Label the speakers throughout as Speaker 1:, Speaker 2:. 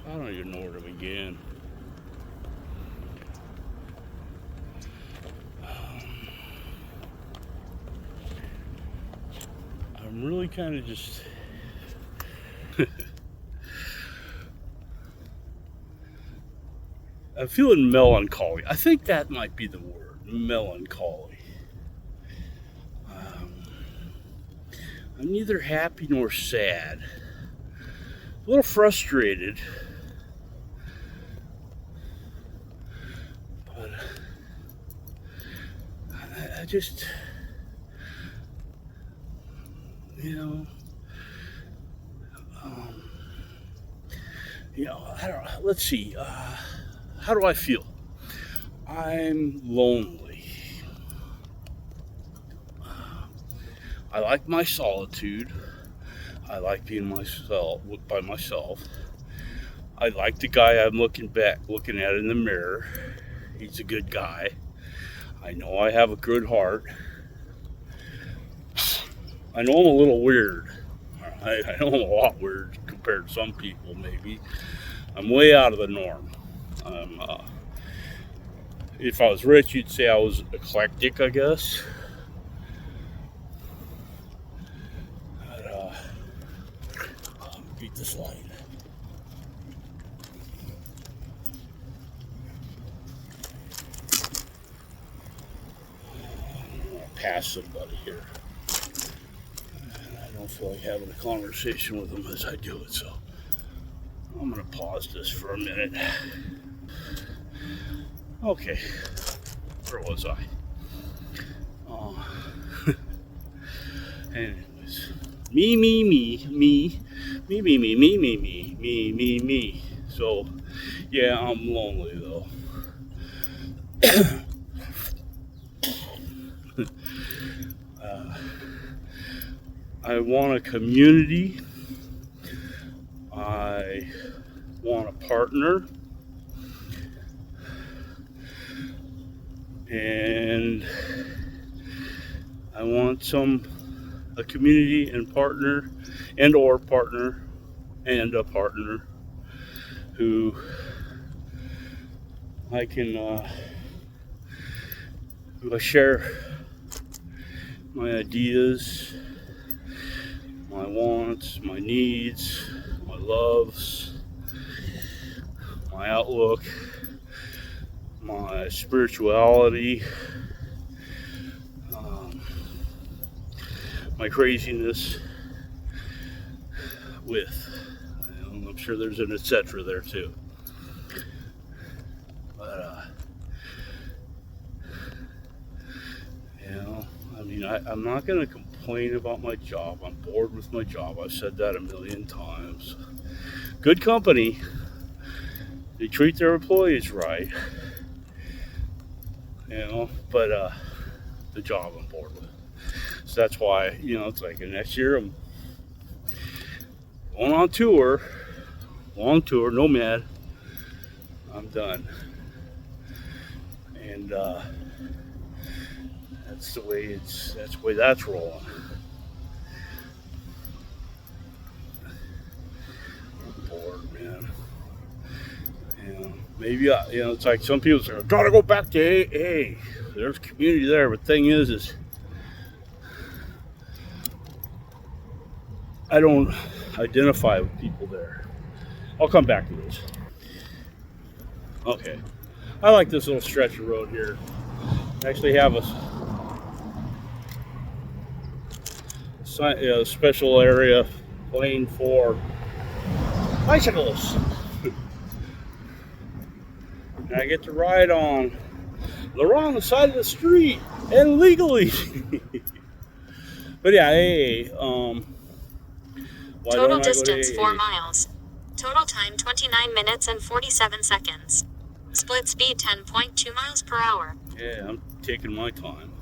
Speaker 1: I don't even know where to begin. I'm really kind of just I'm feeling melancholy. I think that might be the word, melancholy. Um, I'm neither happy nor sad. A little frustrated, but I just, you know, um, I don't. Let's see. How do I feel? I'm lonely. I like my solitude. I like being by myself. I like the guy I'm looking at in the mirror. He's a good guy. I know I have a good heart. I know I'm a little weird. I know I'm a lot weird compared to some people, maybe. I'm way out of the norm. If I was rich, you'd say I was eclectic, I guess. But, beat this light. I'm gonna pass somebody here. I don't feel like having a conversation with them as I do it, so I'm gonna pause this for a minute. Okay, where was I? Anyways, me. So, yeah, I'm lonely though. I want a community. I want a partner. And I want a community and partner and or partner and a partner who I can who I share my ideas, my wants, my needs, my loves, my outlook, my spirituality, my craziness with. I'm sure there's an etc. there too. But, I'm not going to complain about my job. I'm bored with my job. I've said that a million times. Good company. They treat their employees right. But the job I'm bored with. So that's why, it's like next year I'm going on tour, long tour, nomad. I'm done. And that's the way that's rolling. I'm bored, man. Maybe it's like some people say, gotta go back to AA. There's community there, but the thing is I don't identify with people there. I'll come back to this. Okay. I like this little stretch of road here. I actually have a special area lane for bicyclists. And I get to ride on the wrong side of the street and legally. But yeah, hey,
Speaker 2: total distance 4 miles. Total time 29 minutes and 47 seconds. Split speed 10.2 miles per hour.
Speaker 1: Yeah, I'm taking my time.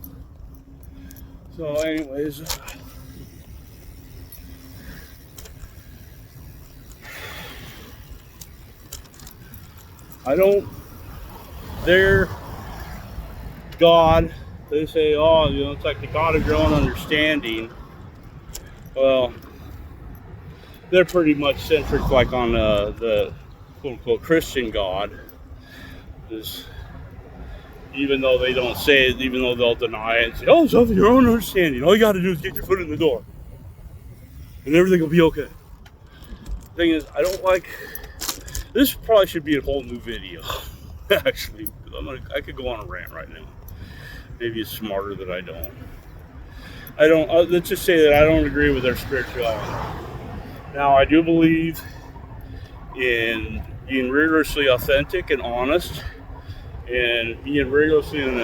Speaker 1: So anyways, they're God. They say, it's like the God of your own understanding. Well, they're pretty much centric like on the quote-unquote Christian God is, even though they don't say it, even though they'll deny it and say, oh, it's of your own understanding. All you got to do is get your foot in the door. And everything will be okay. The thing is, I don't like... This probably should be a whole new video, actually. I could go on a rant right now. Maybe it's smarter that I don't. Let's just say that I don't agree with their spirituality. Now, I do believe in being rigorously authentic and honest. And being rigorously and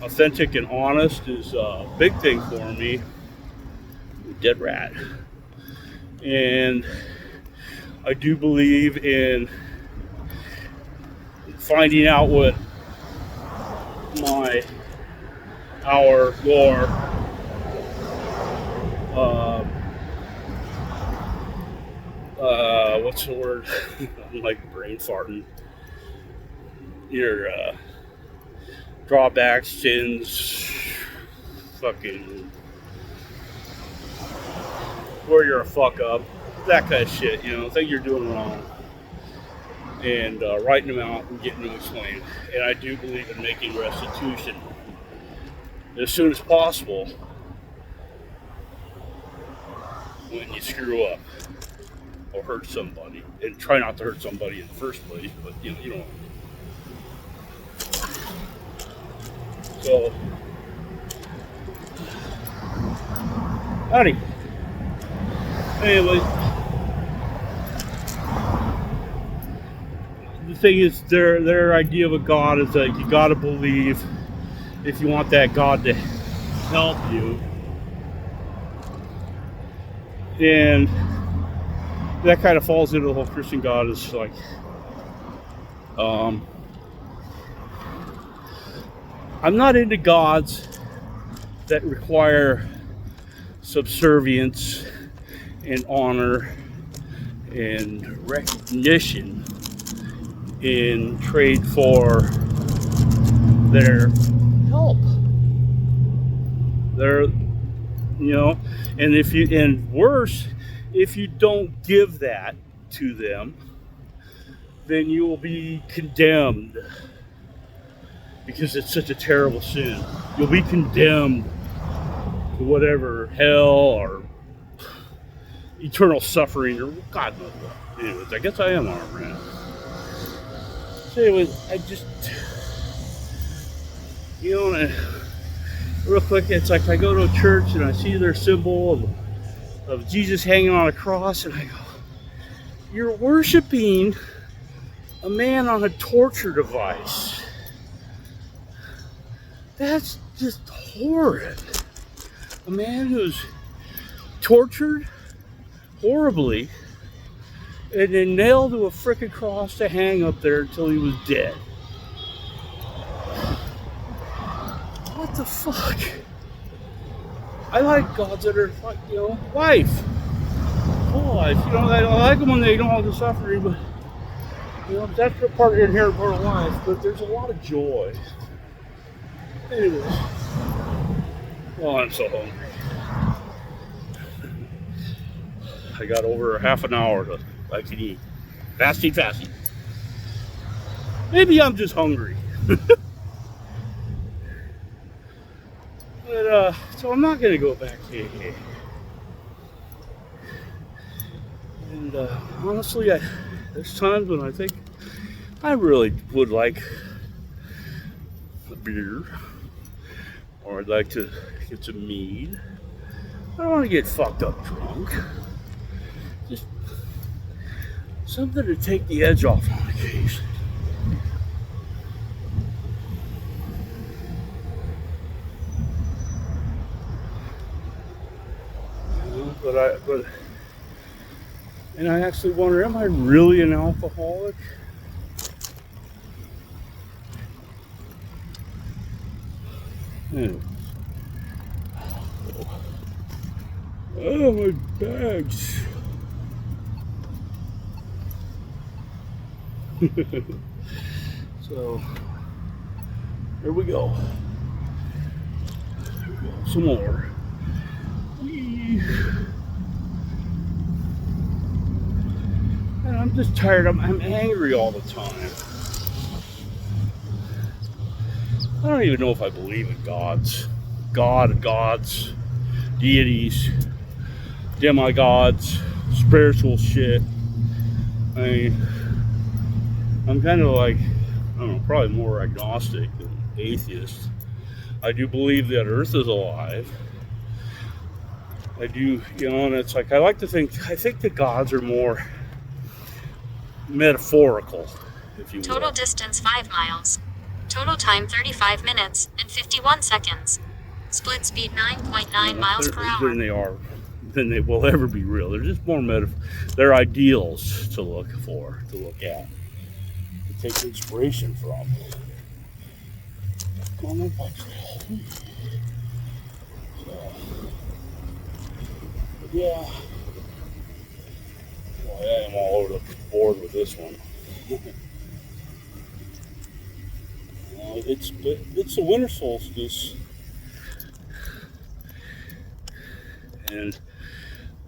Speaker 1: authentic and honest is a big thing for me. Dead rat. And I do believe in finding out what our lore what's the word? I'm like brain farting. Your drawbacks, sins, fucking where you're a fuck up, that kind of shit, think you're doing wrong, and writing them out and getting them explained. And I do believe in making restitution as soon as possible when you screw up or hurt somebody, and try not to hurt somebody in the first place, but you know. So, howdy. Anyway, the thing is, their idea of a God is that you gotta believe if you want that God to help you. And that kind of falls into the whole Christian God is like, I'm not into gods that require subservience and honor and recognition in trade for their help. And worse, if you don't give that to them, then you will be condemned. Because it's such a terrible sin. You'll be condemned to whatever, hell or eternal suffering or God knows what. Anyways, I guess I am on a rant. So anyways, I just, real quick, it's like I go to a church and I see their symbol of Jesus hanging on a cross, and I go, you're worshiping a man on a torture device. That's just horrid. A man who's tortured horribly and then nailed to a frickin' cross to hang up there until he was dead. What the fuck? I like gods that are like, life. Full life. I like them when they don't have the suffering, but that's the part of the inherent part of life, but there's a lot of joy. Anyways, I'm so hungry. I got over half an hour to I can eat. Fasting. Maybe I'm just hungry. But so I'm not gonna go back to AA. And honestly, there's times when I think I really would like a beer. Or I'd like to get some mead. I don't want to get fucked up drunk. Just something to take the edge off on occasion. And I actually wonder, am I really an alcoholic? Oh, my bags. So, here we go. Some more. And I'm just tired. I'm angry all the time. I don't even know if I believe in gods, deities, demigods, spiritual shit. I mean, I'm kind of like, I don't know, probably more agnostic than atheist. I do believe that Earth is alive. I do, and it's like, I think the gods are more metaphorical, if you will.
Speaker 2: Total distance 5 miles. Total time 35 minutes and 51 seconds. Split speed 9.9 miles per hour.
Speaker 1: Than they will ever be real. They're just more they're ideals to look at, to take inspiration from. Yeah. Well, I am all over the board with this one. It's the winter solstice, and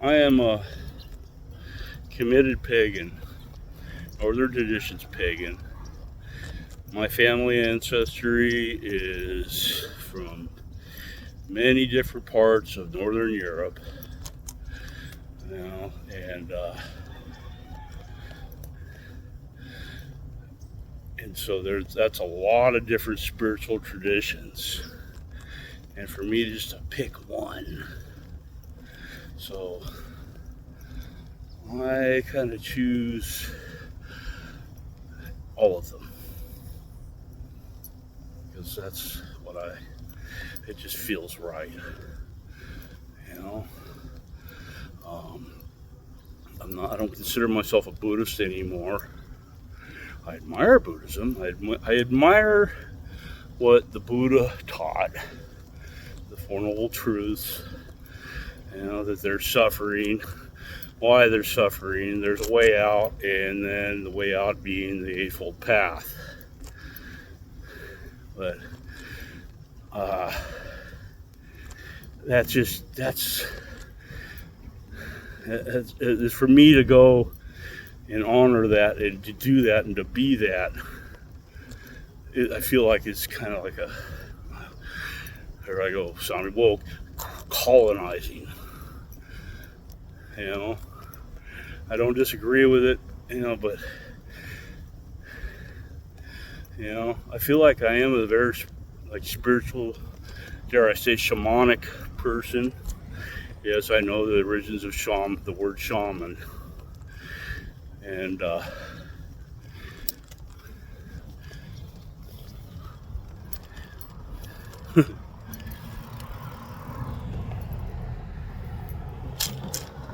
Speaker 1: I am a committed pagan, Northern Traditions pagan. My family ancestry is from many different parts of Northern Europe, and so that's a lot of different spiritual traditions, and for me just to pick one, so I kind of choose all of them, because that's what it just feels right, you know. I don't consider myself a Buddhist anymore. I admire Buddhism. I admire what the Buddha taught, the Four Noble Truths, that they're suffering, why they're suffering, there's a way out, and then the way out being the Eightfold Path. But that's for me to go and honor that and to do that and to be that. I feel like it's kind of like here I go, sounding woke, colonizing. I don't disagree with it, but I feel like I am a very spiritual, dare I say, shamanic person. Yes, I know the origins of the word shaman, and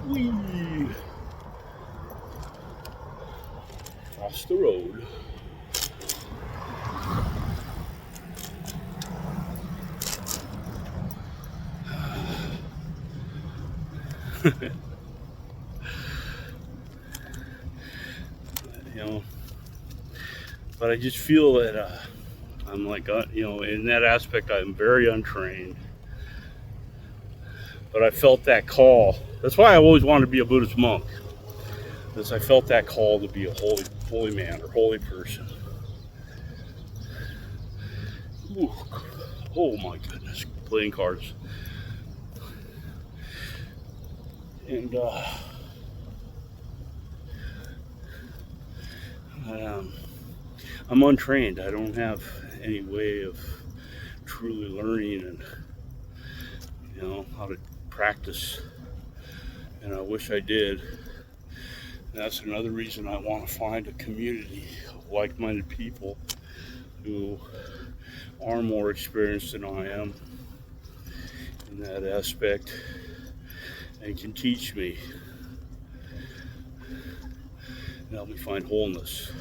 Speaker 1: whee! Across the road. But I just feel that I'm like, in that aspect, I'm very untrained. But I felt that call. That's why I always wanted to be a Buddhist monk, because I felt that call to be a holy man or holy person. Ooh. Oh my goodness, playing cards. And I'm untrained. I don't have any way of truly learning and how to practice, and I wish I did. And that's another reason I want to find a community of like-minded people who are more experienced than I am in that aspect and can teach me and help me find wholeness.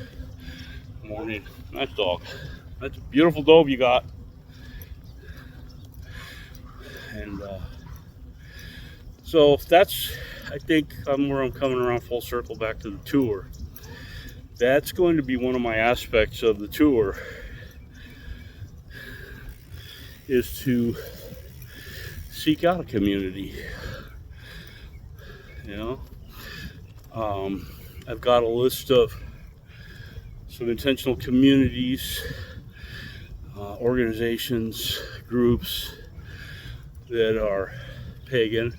Speaker 1: Morning. Nice dog. That's a beautiful dog you got. And so that's, I think, where I'm coming around full circle back to the tour. That's going to be one of my aspects of the tour, is to seek out a community. I've got a list of some intentional communities, organizations, groups that are pagan,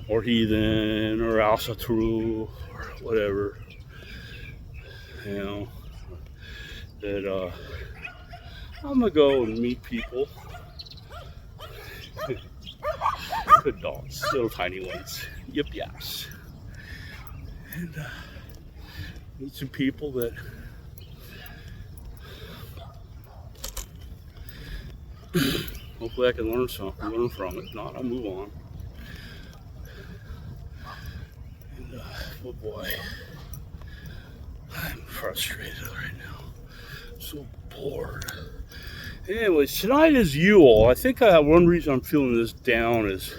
Speaker 1: or heathen, or Asatru, or whatever, that I'm gonna go and meet people. Good dogs, little tiny ones. Yep, yes. And meet some people that hopefully I can learn from it. If not, I'll move on. And oh boy, I'm frustrated right now. I'm so bored. Anyways, tonight is Yule. I think one reason I'm feeling this down is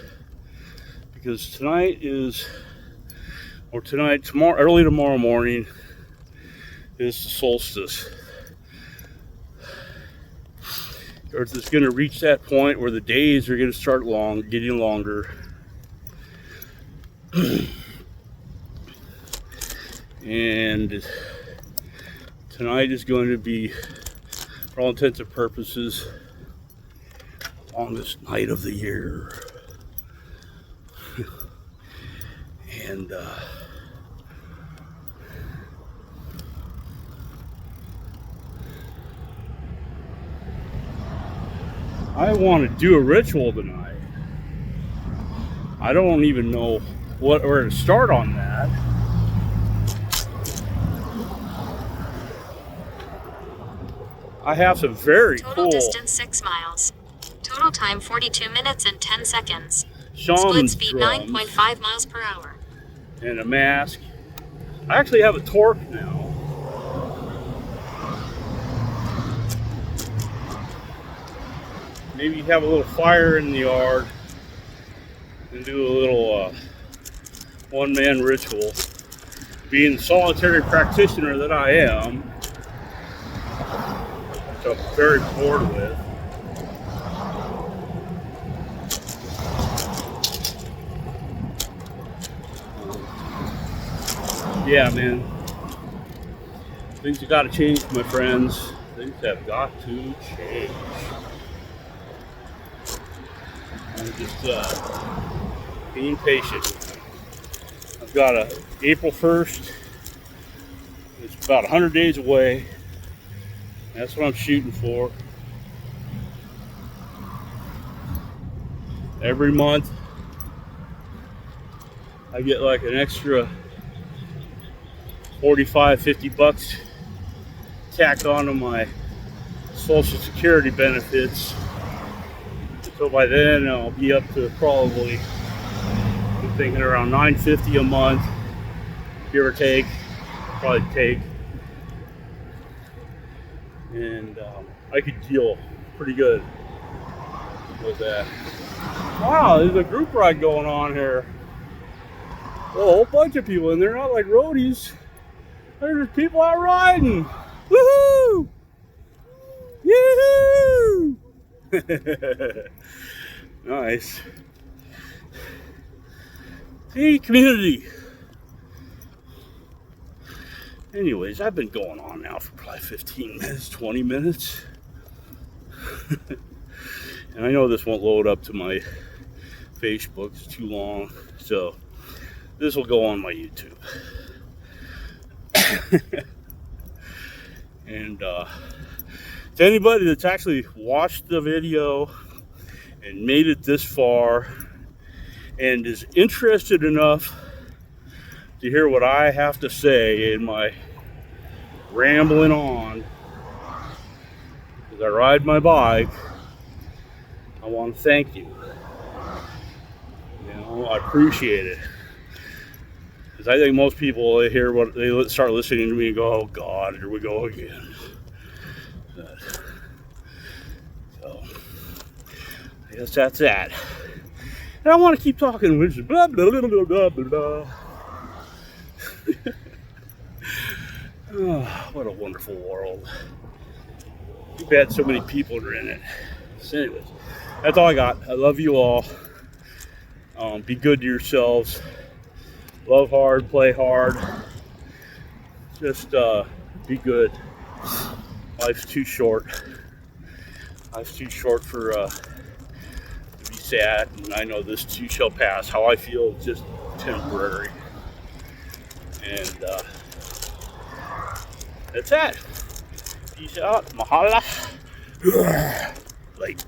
Speaker 1: because tomorrow, early tomorrow morning is the solstice. Earth is going to reach that point where the days are going to start getting longer. And tonight is going to be, for all intents and purposes, the longest night of the year. And I want to do a ritual tonight. I don't even know where to start on that. I have some very
Speaker 2: Total
Speaker 1: cool
Speaker 2: distance 6 miles. Total time 42 minutes and 10 seconds.
Speaker 1: shaman
Speaker 2: Split speed
Speaker 1: drums
Speaker 2: 9.5 miles per hour.
Speaker 1: and a mask. I actually have a torque now. Maybe have a little fire in the yard and do a little one-man ritual. Being the solitary practitioner that I am, which I'm very bored with. Yeah, man. Things have got to change, my friends. Things have got to change. I'm just being patient. I've got April 1st. It's about 100 days away. That's what I'm shooting for. Every month, I get like an extra 45, 50 bucks tacked onto my Social Security benefits. So by then I'll be up to probably, I'm thinking around $9.50 a month, give or take, probably take. And I could deal pretty good with that. Wow, there's a group ride going on here. A whole bunch of people in there, not like roadies. There's people out riding. Woohoo! Yoo-hoo! Nice. See, community. Anyways, I've been going on now for probably 15 minutes, 20 minutes. And I know this won't load up to my Facebook, it's too long. So this will go on my YouTube. And to anybody that's actually watched the video and made it this far and is interested enough to hear what I have to say in my rambling on as I ride my bike, I want to thank you. I appreciate it. Because I think most people, they hear what they start listening to me and go, oh God, here we go again. So I guess that's that. And I want to keep talking, which is blah blah blah blah blah blah. Oh, what a wonderful world. Too bad so many people are in it. So anyways, that's all I got. I love you all. Be good to yourselves. Love hard, play hard. Just be good. Life's too short. Life's too short for to be sad. And I know this too shall pass. How I feel is just temporary. And that's that. Peace out. Mahala. Late.